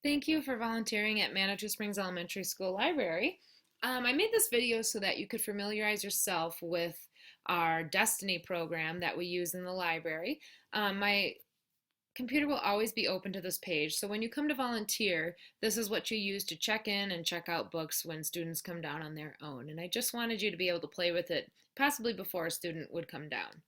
Thank you for volunteering at Manitou Springs Elementary School Library. I made this video so that you could familiarize yourself with our Destiny program that we use in the library. My computer will always be open to this page, so when you come to volunteer, this is what you use to check in and check out books when students come down on their own. And I just wanted you to be able to play with it, possibly before a student would come down.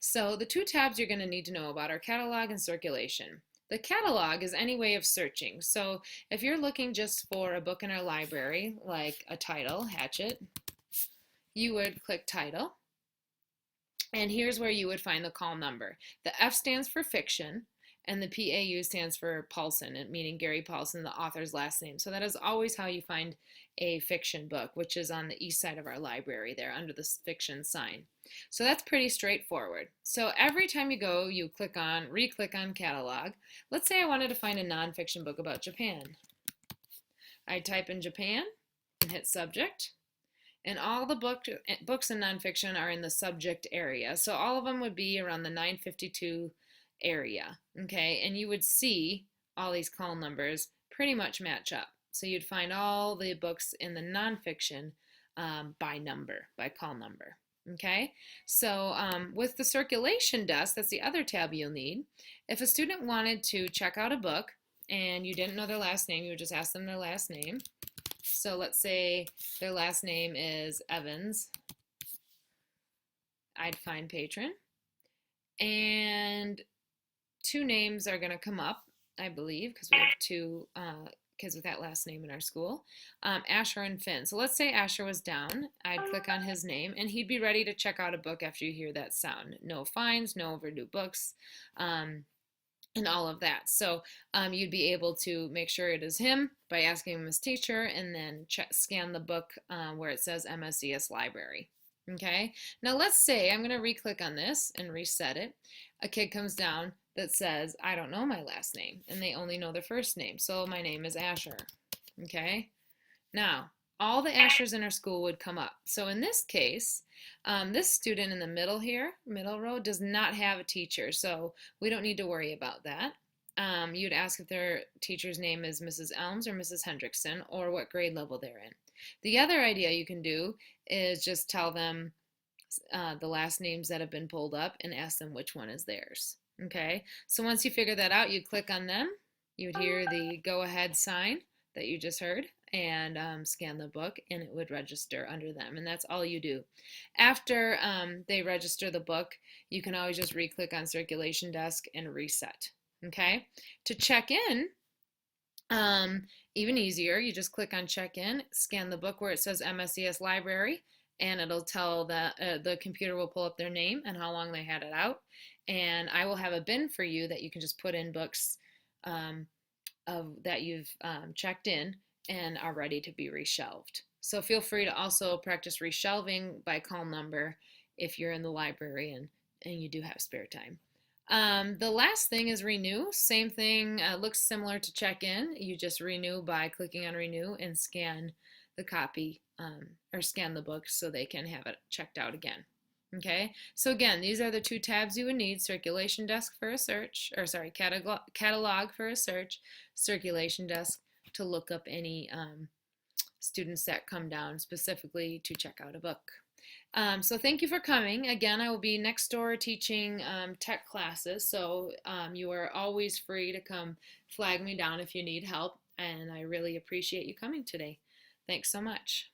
So the two tabs you're going to need to know about are catalog and circulation. The catalog is any way of searching. So if you're looking just for a book in our library, like a title, Hatchet, you would click title. And here's where you would find the call number. The F stands for fiction, and the PAU stands for Paulson, meaning Gary Paulson, the author's last name. So that is always how you find a fiction book, which is on the east side of our library there under the fiction sign. So that's pretty straightforward. So every time you go, you re-click on catalog. Let's say I wanted to find a nonfiction book about Japan. I type in Japan and hit subject. And all the books in nonfiction are in the subject area. So all of them would be around the 952 area, okay? And you would see all these call numbers pretty much match up. So you'd find all the books in the nonfiction by call number, okay? So with the circulation desk, that's the other tab you'll need. If a student wanted to check out a book and you didn't know their last name, you would just ask them their last name. So let's say their last name is Evans. I'd find patron. And two names are going to come up, I believe, because we have two kids with that last name in our school. Asher and Finn. So let's say Asher was down. I'd click on his name, and he'd be ready to check out a book after you hear that sound. No fines, no overdue books. And all of that. So you'd be able to make sure it is him by asking him his teacher and then scan the book where it says MSES library. Okay, now let's say I'm going to re-click on this and reset it. A kid comes down that says, I don't know my last name, and they only know their first name. So my name is Asher. Okay, now all the Ashers in our school would come up. So in this case, this student in the middle here, middle row, does not have a teacher, so we don't need to worry about that. You'd ask if their teacher's name is Mrs. Elms or Mrs. Hendrickson, or what grade level they're in. The other idea you can do is just tell them the last names that have been pulled up and ask them which one is theirs. Okay, so once you figure that out, you click on them. You would hear the go ahead sign that you just heard and scan the book, and it would register under them, and that's all you do. After they register the book, you can always just re-click on circulation desk and reset. Okay, to check in, even easier, you just click on check in, scan the book where it says MSES library, and it'll tell the computer will pull up their name and how long they had it out, and I will have a bin for you that you can just put in books that you've checked in and are ready to be reshelved. So feel free to also practice reshelving by call number if you're in the library and you do have spare time. The last thing is renew. Same thing, looks similar to check in. You just renew by clicking on renew and scan the copy or scan the book so they can have it checked out again. Okay, so again, these are the two tabs you would need: circulation desk for a search, or sorry, catalog for a search, circulation desk to look up any students that come down specifically to check out a book. So thank you for coming. Again, I will be next door teaching tech classes, so you are always free to come flag me down if you need help, and I really appreciate you coming today. Thanks so much.